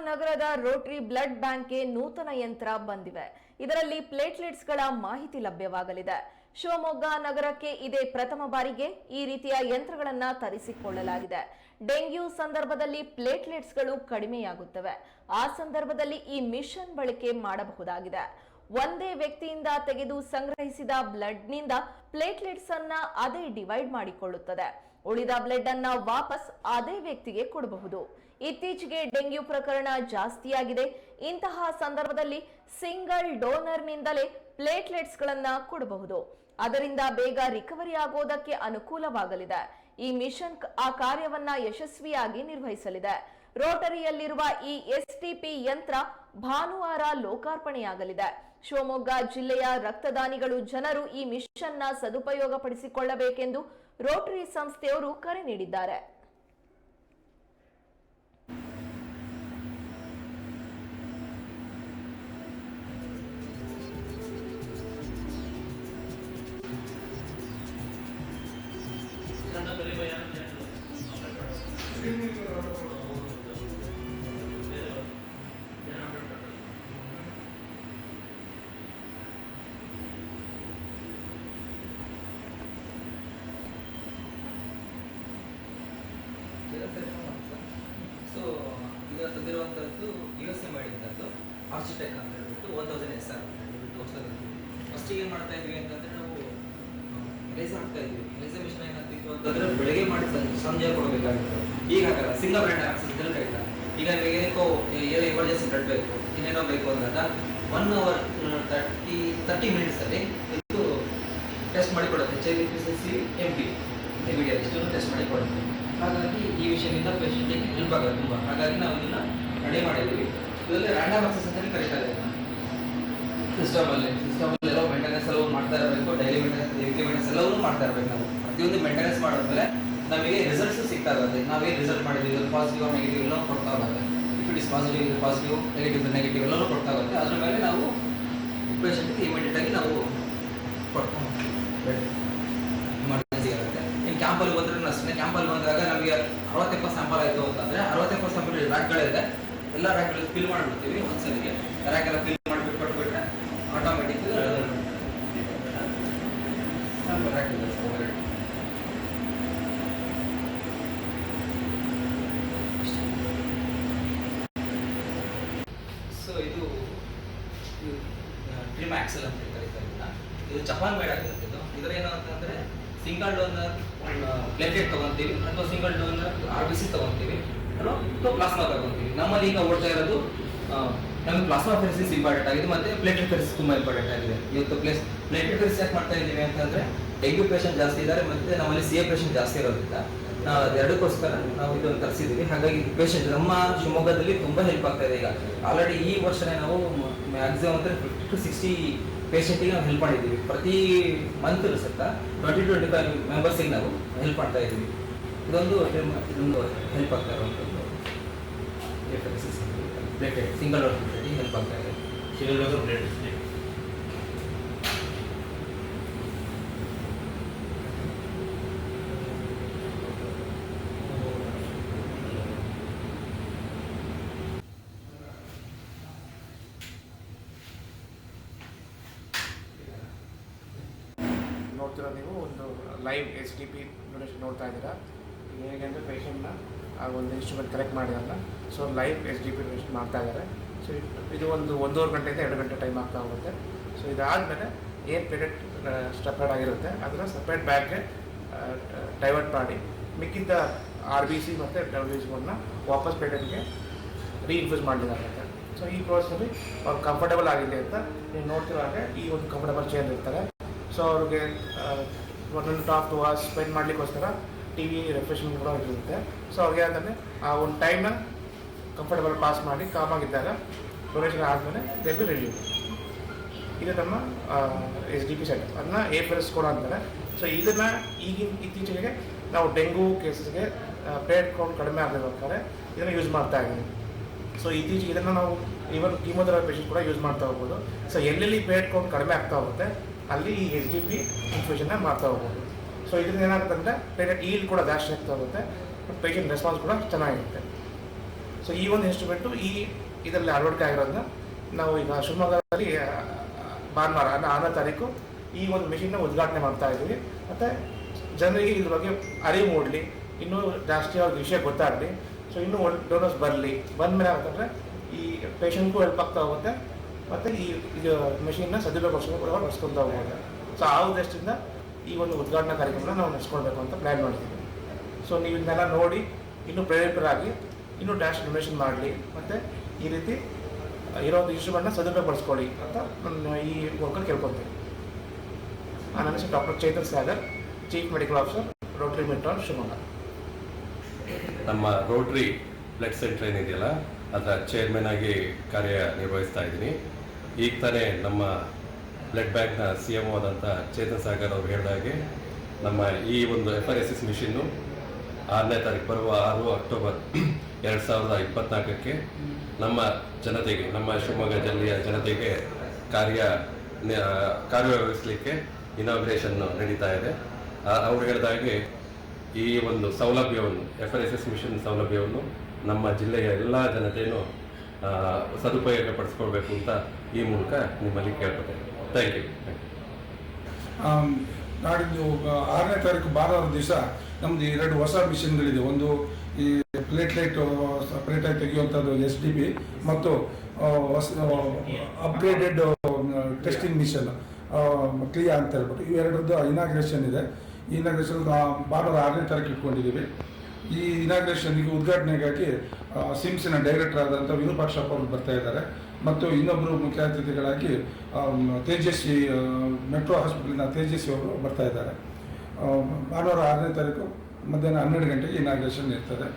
ನಗರದ Rotary blood ಬ್ಯಾಂಕ್ಗೆ ನೂತನ ಯಂತ್ರ ಬಂದಿವೆ. ಇದರಲ್ಲಿ ಪ್ಲೇಟ್ಲೆಟ್ಸ್ಗಳ ಮಾಹಿತಿ ಲಭ್ಯವಾಗಲಿದೆ. ಶಿವಮೊಗ್ಗ ನಗರಕ್ಕೆ ಇದೇ ಪ್ರಥಮ ಬಾರಿಗೆ ಈ ರೀತಿಯ ಯಂತ್ರಗಳನ್ನು ತರಿಸಿಕೊಳ್ಳಲಾಗಿದೆ. ಡೆಂಗ್ಯೂ ಸಂದರ್ಭದಲ್ಲಿ ಪ್ಲೇಟ್ಲೆಟ್ಸ್ಗಳು ಕಡಿಮೆಯಾಗುತ್ತವೆ. ಆ ಸಂದರ್ಭದಲ್ಲಿ ಈ ಮಿಷನ್ ಬಳಕೆ ಮಾಡಬಹುದಾಗಿದೆ. ಒಂದೇ ವ್ಯಕ್ತಿಯಿಂದ ತೆಗೆದು ಸಂಗ್ರಹಿಸಿದ ಬ್ಲಡ್ನಿಂದ ಪ್ಲೇಟ್ಲೆಟ್ಸ್ ಅನ್ನ ಅದೇ ಡಿವೈಡ್ ಮಾಡಿಕೊಳ್ಳುತ್ತದೆ. ಉಳಿದ ಬ್ಲಡ್ ಅನ್ನ ವಾಪಸ್ ಅದೇ ವ್ಯಕ್ತಿಗೆ ಕೊಡಬಹುದು. ಇತ್ತೀಚೆಗೆ ಡೆಂಗ್ಯೂ ಪ್ರಕರಣ ಜಾಸ್ತಿಯಾಗಿದೆ. ಇಂತಹ ಸಂದರ್ಭದಲ್ಲಿ ಸಿಂಗಲ್ ಡೋನರ್ನಿಂದಲೇ ಪ್ಲೇಟ್ಲೆಟ್ಸ್ಗಳನ್ನ ಕೊಡಬಹುದು. ಅದರಿಂದ ಬೇಗ ರಿಕವರಿ ಆಗೋದಕ್ಕೆ ಅನುಕೂಲವಾಗಲಿದೆ. ಈ ಮಿಷನ್ ಆ ಕಾರ್ಯವನ್ನ ಯಶಸ್ವಿಯಾಗಿ ನಿರ್ವಹಿಸಲಿದೆ. ರೋಟರಿಯಲ್ಲಿರುವ ಈ ಎಸ್ಟಿಪಿ ಯಂತ್ರ ಭಾನುವಾರ ಲೋಕಾರ್ಪಣೆಯಾಗಲಿದೆ. ಶಿವಮೊಗ್ಗ ಜಿಲ್ಲೆಯ ರಕ್ತದಾನಿಗಳು ಜನರು ಈ ಮಿಷನ್ನ ಸದುಪಯೋಗ ಪಡಿಸಿಕೊಳ್ಳಬೇಕೆಂದು ರೋಟರಿ ಸಂಸ್ಥೆಯವರು ಕರೆ ನೀಡಿದ್ದಾರೆ. ಸೊ ಈಗ ತಂದಿರುವಂಥದ್ದು USA ಮಾಡಿದ್ದು ಆರ್ಚಿಟೆಕ್ ಅಂತ ಹೇಳ್ಬಿಟ್ಟು 1000 SR ಅಂತ ಹೇಳ್ಬಿಟ್ಟು ಹೊಸದು. ಫಸ್ಟಿಗೆ ಏನು ಮಾಡ್ತಾ ಇದ್ವಿ ಅಂತಂದರೆ ನಾವು ಎಲೇಸ ಹಾಕ್ತಾ ಇದ್ವಿ. ಎಲೇಸ ಮಿಷನ್ ಏನಾಗ್ತಿತ್ತು ಅಂತಂದರೆ ಬೆಳಗ್ಗೆ ಮಾಡಿ ಸಂಜೆ ಕೊಡಬೇಕಾಗಿತ್ತು. ಈಗ ಹಾಕಲ್ಲ, ಸಿಂಗಲ್ ಬ್ರ್ಯಾಂಡ್ ಆಕ್ಸಸ್ ಕರೀತಾರೆ. ಈಗ ಏನಕ್ಕೋ ಎಮರ್ಜೆನ್ಸಿ ಬ್ಲಡ್ ಬೇಕು, ಇನ್ನೇನೋ ಬೇಕು ಅಂದಾಗ 1 hour 30 minutes ಇದು ಟೆಸ್ಟ್ ಮಾಡಿ ಕೊಡುತ್ತೆ. HIV MT ಇಮಿಡಿಯೇಟ್ ಇಷ್ಟನ್ನು ಟೆಸ್ಟ್ ಮಾಡಿ ಕೊಡುತ್ತೆ. ಹಾಗಾಗಿ ಈ ವಿಷಯದಿಂದ ಪೇಷಂಟಿಗೆ ಹೆಲ್ಪ್ ಆಗುತ್ತೆ ತುಂಬ. ಹಾಗಾಗಿ ನಾವು ಇದನ್ನು ರೆಡಿ ಮಾಡಿದ್ವಿ. ಇದರಲ್ಲಿ ರ್ಯಾಂಡಮ್ ಆಕ್ಸೆಸ್ ಅಂತಲೇ ಕರೀತಾರೆ. ಸಿಸ್ಟಮಲ್ಲಿ ಎಲ್ಲ ಮೇಂಟೆನೆನ್ಸ್ ಎಲ್ಲವೂ ಮಾಡ್ತಾ ಇರಬೇಕು. ಡೈಲಿ ಮೇಂಟೆನೆನ್ಸ್, ವೀಕ್ಲಿ ಮೇಂಟೆನೆನ್ಸ್ ಎಲ್ಲವೂ ಮಾಡ್ತಾ ಇರಬೇಕು. ನಾವು ಪ್ರತಿಯೊಂದು ಮೇಂಟೆನೆನ್ಸ್ ಮಾಡಿದ್ಮೇಲೆ ನಮಗೆ ರಿಸಲ್ಟ್ಸು ಸಿಗ್ತಾ ಇರುತ್ತೆ. ನಾವೇನು ರಿಸಲ್ಟ್ ಮಾಡಿದ್ದೀವಿ, ಪಾಸಿಟಿವ್ ನೆಗೆಟಿವ್ ಎಲ್ಲವೂ ಕೊಡ್ತಾ ಹೋಗುತ್ತೆ. If it is positive negative ಎಲ್ಲವೂ ಕೊಡ್ತಾ ಹೋಗುತ್ತೆ. ಅದ್ರ ಮೇಲೆ ನಾವು ಪೇಷಂಟ್ಗೆ ಇಮಿಡಿಯೇಟಾಗಿ ನಾವು ಕೊಡ್ತಾ ಎಮರ್ಜೆನ್ಸಿ ಆಗುತ್ತೆ. ಇನ್ನು ಕ್ಯಾಂಪಲ್ಲಿ ಬಂದ್ರೂ ಅಷ್ಟೇ. ಕ್ಯಾಂಪಲ್ಲಿ ಬಂದಾಗ ನಮಗೆ 60-70 ಸ್ಯಾಂಪಲ್ ಆಯಿತು ಅಂತಂದರೆ 60-70 ಸ್ಯಾಂಪಲ್ ರ್ಯಾಕ್ಗಳಿದೆ. ಎಲ್ಲ ರ್ಯಾಕ್ಗಳಲ್ಲಿ ಫಿಲ್ ಮಾಡಿಬಿಡ್ತೀವಿ. ಒಂದ್ಸಲಿಗೆ ರ್ಯಾಕೆಲ್ಲ ಫಿಲ್ ಮಾಡಿಬಿಟ್ಟು ಕೊಟ್ಬಿಟ್ರೆ ಆಟೋಮೆಟಿಕ್ ರ್ಯಾಕ್ ಇದೆ. ಸೊ ಇದು ಟ್ರಿಮ್ ಆಕ್ಸೆಲ್ ಅಂತ ಕರೀತಾರೆ. ಇದು ಜಪಾನ್ ಮೇಡ್ ಆಗಿರುತ್ತೆ. ಇದರ ಏನು ಅಂತಂದರೆ ಸಿಂಗಲ್ ಡೋನರ್ ಪ್ಲೇಟ್ಲೆಟ್ ತೊಗೊತೀವಿ, ಅಥವಾ ಸಿಂಗಲ್ ಡೋನರ್ RBC ತೊಗೊತೀವಿ, ಅಥವಾ ಪ್ಲಾಸ್ಮಾ ತೊಗೊತೀವಿ. ನಮ್ಮಲ್ಲಿ ಈಗ ಓಡ್ತಾ ಇರೋದು ನಮಗೆ ಪ್ಲಾಸ್ಮಾ ಫೆರಿಸಿಸ್ ಇಂಪಾರ್ಟೆಂಟ್ ಆಗಿದೆ, ಮತ್ತು ಪ್ಲೇಟ್ಲೆಟ್ ಫೆರಿಸಿಸ್ ತುಂಬ ಇಂಪಾರ್ಟೆಂಟ್ ಆಗಿದೆ. ಇವತ್ತು ಪ್ಲೇಟ್ಲೆಟ್ ಫೆರಿಸಿಸ್ ಯಾಕೆ ಮಾಡ್ತಾ ಇದ್ದೀವಿ ಅಂತಂದರೆ ಡೆಂಗ್ಯೂ ಪೇಷಂಟ್ ಜಾಸ್ತಿ ಇದ್ದಾರೆ, ಮತ್ತು ನಮ್ಮಲ್ಲಿ CA ಪೇಷಂಟ್ ಜಾಸ್ತಿ ಇರೋದ್ರಿಂದ ನಾವು ಅದೆರಡಕ್ಕೋಸ್ಕರ ನಾವು ಇದನ್ನು ತರಿಸಿದ್ದೀವಿ. ಹಾಗಾಗಿ ಪೇಷಂಟ್ ನಮ್ಮ ಶಿವಮೊಗ್ಗದಲ್ಲಿ ತುಂಬ ಹೆಲ್ಪ್ ಆಗ್ತಾ ಇದೆ. ಈಗ ಆಲ್ರೆಡಿ ಈ ವರ್ಷನೇ ನಾವು ಮ್ಯಾಕ್ಸಿಮಮ್ ಅಂದರೆ 50 to 60 ಪೇಷಂಟಿಗೆ ನಾವು ಹೆಲ್ಪ್ ಮಾಡಿದ್ದೀವಿ. ಪ್ರತಿ ಮಂತ್ ಸತ್ತ 20-25 ಮೆಂಬರ್ಸಿಗೆ ನಾವು ಹೆಲ್ಪ್ ಮಾಡ್ತಾ ಇದ್ದೀವಿ. ಇದೊಂದು ಹೆಲ್ಪ್ ಆಗ್ತಾ ಇರುವಂಥದ್ದು ಪ್ಲೇಟೆಡ್ ಸಿಂಗಲ್ ಡೋರ್ ಪ್ಲೇಟಿಗೆ ಹೆಲ್ಪ್ ಆಗ್ತಾ ಇದೆ. ಸಿಂಗಲ್ ಡೋರ್ ಪ್ಲೇಟ್ ನೋಡ್ತಿರೋ ನೀವು ಒಂದು ಲೈವ್ STP ಡೊನೇಷನ್ ನೋಡ್ತಾ ಇದ್ದೀರಾ. ಹೇಗೆ ಅಂದರೆ ಪೇಷಂಟ್ನ ಆ ಒಂದು ಇನ್ಸ್ಟ್ರೂಮೆಂಟ್ ಕಲೆಕ್ಟ್ ಮಾಡಿದಾರಲ್ಲ, ಸೊ ಲೈವ್ STP ಡೊನೇಷನ್ ಮಾಡ್ತಾ ಇದ್ದಾರೆ. ಸೊ ಇದು ಒಂದು 1.5 ಗಂಟೆಯಿಂದ 2 ಗಂಟೆ ಟೈಮ್ ಆಗ್ತಾ ಹೋಗುತ್ತೆ. ಸೊ ಇದಾದಮೇಲೆ ಏನು ಪ್ಲೇಟೆಡ್ ಸ್ಟೆಪರ್ಡ್ ಆಗಿರುತ್ತೆ ಅದನ್ನು ಸಪ್ರೇಟ್ ಬ್ಯಾಗ್ಗೆ ಡೈವರ್ಟ್ ಮಾಡಿ ಮಿಕ್ಕಿದ್ದ RBC ಮತ್ತು WBC ವಾಪಸ್ ಪ್ಲೇಟೆಡ್ಗೆ ರೀಇನ್ಫ್ಯೂಸ್ ಮಾಡಲಿಕ್ಕಾಗುತ್ತೆ. ಸೊ ಈ ಪ್ರೋಸೆಸ್ಸಲ್ಲಿ ಅವ್ರು ಕಂಫರ್ಟಬಲ್ ಆಗಿದೆ ಅಂತ ನೀವು ನೋಡ್ತಿರೋ ಹಾಗೆ ಈ ಒಂದು ಕಂಫರ್ಟಬಲ್ ಚೇರ್ ಇರ್ತಾರೆ. ಸೊ ಅವ್ರಿಗೆ 1.5 hours ಸ್ಪೆಂಡ್ ಮಾಡಲಿಕ್ಕೋಸ್ಕರ TV ರಿಫ್ರೆಶ್ಮೆಂಟ್ ಕೂಡ ಇರುತ್ತೆ. ಸೊ ಅವ್ರಿಗೆ ಅಂತಂದರೆ ಆ ಒಂದು ಟೈಮ್ನ ಕಂಫರ್ಟಬಲ್ ಪಾಸ್ ಮಾಡಿ ಕಾಮಾಗಿದ್ದಾಗ ಡೊನೇಷನ್ ಆದಮೇಲೆ ದೇ ಬಿ ರಿಲೀವ್. ಇದು ನಮ್ಮ SDP ಸೆಟ್, ಅದನ್ನ AFLS ಕೂಡ ಅಂತಾರೆ. ಸೊ ಇದನ್ನು ಇತ್ತೀಚೆಗೆ ನಾವು ಡೆಂಗು ಕೇಸಸ್ಗೆ ಪ್ಲೇಟ್ ಕೌಂಟ್ ಕಡಿಮೆ ಆಗಬೇಕಾದ್ರೆ ಇದನ್ನು ಯೂಸ್ ಮಾಡ್ತಾ ಇದ್ದೀವಿ. ಸೊ ಇತ್ತೀಚೆಗೆ ಇದನ್ನು ನಾವು ಈವನ್ ಕೀಮೋಥೆರಪಿ ಪೇಷಂಟ್ ಕೂಡ ಯೂಸ್ ಮಾಡ್ತಾ ಹೋಗ್ಬೋದು. ಸೊ ಎಲ್ಲೆಲ್ಲಿ ಪ್ಲೇಟ್ ಕೌಂಟ್ ಕಡಿಮೆ ಆಗ್ತಾ ಹೋಗುತ್ತೆ ಅಲ್ಲಿ ಈ SDP ಇನ್ಫ್ಯೂಷನ್ನ ಮಾಡ್ತಾ ಹೋಗ್ಬೋದು. ಸೊ ಇದರಿಂದ ಏನಾಗುತ್ತೆ ಅಂದರೆ ಪ್ಲೇಟೆಡ್ ಈಲ್ಡ್ ಕೂಡ ಜಾಸ್ತಿ ಆಗ್ತಾ ಹೋಗುತ್ತೆ, ಪೇಷಂಟ್ ರೆಸ್ಪಾನ್ಸ್ ಕೂಡ ಚೆನ್ನಾಗಿರುತ್ತೆ. ಸೊ ಸೊ ಈ ಒಂದು ಇನ್ಸ್ಟ್ರೂಮೆಂಟು ಇದರಲ್ಲಿ ಅಳವಡಿಕೆ ಆಗಿರೋದನ್ನ ನಾವು ಈಗ ಶಿವಮೊಗ್ಗದಲ್ಲಿ ಭಾನುವಾರ 6ನೇ ತಾರೀಕು ಈ ಒಂದು ಮಿಷಿನ್ನ ಉದ್ಘಾಟನೆ ಮಾಡ್ತಾ ಇದ್ದೀವಿ. ಮತ್ತು ಜನರಿಗೆ ಇದ್ರ ಬಗ್ಗೆ ಅರಿವು ಮೂಡಲಿ, ಇನ್ನೂ ಜಾಸ್ತಿ ಅವ್ರಿಗೆ ವಿಷಯ ಗೊತ್ತಾಗಲಿ. ಸೊ ಇನ್ನೂ ಡೋನರ್ಸ್ ಬರಲಿ, ಬಂದಮೇಲೆ ಅಂತಂದರೆ ಈ ಪೇಷಂಟ್ಗೂ ಹೆಲ್ಪ್ ಆಗ್ತಾ ಹೋಗುತ್ತೆ ಮತ್ತು ಇದು ಮಿಷಿನ್ನ ಸದುಪಯೋಗಪಡಿಸ್ಕೊತಾ ಹೋಗುತ್ತೆ. ಸೊ ಆ ಉದ್ದೇಶದಿಂದ ಈ ಒಂದು ಉದ್ಘಾಟನಾ ಕಾರ್ಯಕ್ರಮನ ನಾವು ನಡೆಸ್ಕೊಳ್ಬೇಕು ಅಂತ ಪ್ಲ್ಯಾನ್ ಮಾಡ್ತೀವಿ. ಸೊ ನೀವು ಇದನ್ನೆಲ್ಲ ನೋಡಿ ಇನ್ನೂ ಪ್ರೇರೇಪರಾಗಿ ಇನ್ನೂ ಡ್ಯಾಶ್ ಡೊನೇಷನ್ ಮಾಡಲಿ ಮತ್ತು ಈ ರೀತಿ ಇರೋ ಒಂದು ಇನ್ಸ್ಟ್ರೂಮೆಂಟ್ನ ಸದುಪಯೋಗಪಡಿಸ್ಕೊಳ್ಳಿ ಅಂತ ನಾನು ಈ ಮೂಲಕ ಕೇಳ್ಕೊತೀನಿ. ನನ್ನ ಹೆಸರು doctor Chetan Sagar, chief medical officer, rotary ಮೆಟ್ರಾನ್, ಶಿವಮೊಗ್ಗ. ನಮ್ಮ ರೋಟ್ರಿ ಬ್ಲಡ್ ಸೆಂಟರ್ ಏನಿದೆಯಲ್ಲ ಅದರ ಚೇರ್ಮನ್ ಆಗಿ ಕಾರ್ಯನಿರ್ವಹಿಸ್ತಾ ಇದ್ದೀನಿ. ಈಗ ತಾನೇ ನಮ್ಮ ಬ್ಲಡ್ ಬ್ಯಾಂಕ್ನ CMO ಆದಂಥ ಚೇತನ್ ಸಾಗರ್ ಅವರು ಹೇಳಿದಾಗೆ ನಮ್ಮ ಈ ಒಂದು FRSS ಮಿಷಿನ್ನು 6ನೇ ತಾರೀಕು ಬರುವ 6 ಅಕ್ಟೋಬರ್ 2024ಕ್ಕೆ ನಮ್ಮ ಜನತೆಗೆ, ನಮ್ಮ ಶಿವಮೊಗ್ಗ ಜಿಲ್ಲೆಯ ಜನತೆಗೆ ಕಾರ್ಯನಿರ್ವಹಿಸಲಿಕ್ಕೆ ಇನಾಗ್ರೇಷನ್ ನಡೀತಾ ಇದೆ. ಅವ್ರು ಹೇಳಿದಾಗೆ ಈ ಒಂದು ಸೌಲಭ್ಯವನ್ನು FRSS ಮಿಷನ್ ಸೌಲಭ್ಯವನ್ನು ನಮ್ಮ ಜಿಲ್ಲೆಯ ಎಲ್ಲ ಜನತೆಯನ್ನು ಸದುಪಯೋಗ ಪಡಿಸ್ಕೊಳ್ಬೇಕು ಅಂತ ಈ ಮೂಲಕ ನಿಮ್ಮಲ್ಲಿ ಕೇಳ್ಕೊತೇನೆ. Thank you. ನಾಡಿದ್ದು 6ನೇ ತಾರೀಕು ಭಾನುವಾರ ದಿವಸ ನಮ್ಮದು 2 ಹೊಸ ಮಿಷನ್ಗಳಿದೆ. ಒಂದು ಈ ಪ್ಲೇಟ್ಲೈಟ್ ಸಪ್ರೇಟಾಗಿ ತೆಗೆಯುವಂಥದ್ದು SDP ಮತ್ತು ಅಪ್ಗ್ರೇಡೆಡ್ ಟೆಸ್ಟಿಂಗ್ ಮಿಷನ್ ಕ್ಲಿಯಾ ಅಂತ ಹೇಳ್ಬಿಟ್ಟು ಇವೆರಡರದ್ದು ಇನಾಗ್ರೇಷನ್ ಇದೆ. ಈ ಇನಾಗ್ರೇಷನ್ ಭಾನುವಾರ 6ನೇ ತಾರೀಕು ಇಟ್ಕೊಂಡಿದ್ದೀವಿ. ಈ ಇನಾಗ್ರೇಷನ್ಗೆ ಉದ್ಘಾಟನೆಗಾಗಿ ಸಿಮ್ಸಿನ ಡೈರೆಕ್ಟರ್ ಆದಂಥ ವಿರೂಪಾಕ್ಷಪ್ಪ ಅವರು ಬರ್ತಾ ಇದ್ದಾರೆ ಮತ್ತು ಇನ್ನೊಬ್ಬರು ಮುಖ್ಯ ಅತಿಥಿಗಳಾಗಿ ತೇಜಸ್ವಿ ಮೆಟ್ರೋ ಹಾಸ್ಪಿಟಲಿನ ತೇಜಸ್ವಿ ಅವರು ಬರ್ತಾ ಇದ್ದಾರೆ. ಭಾನುವಾರ 6ನೇ ತಾರೀಕು ಮಧ್ಯಾಹ್ನ 12 ಗಂಟೆಗೆ ಇನಾಗ್ರೇಷನ್ ಇರ್ತದೆ.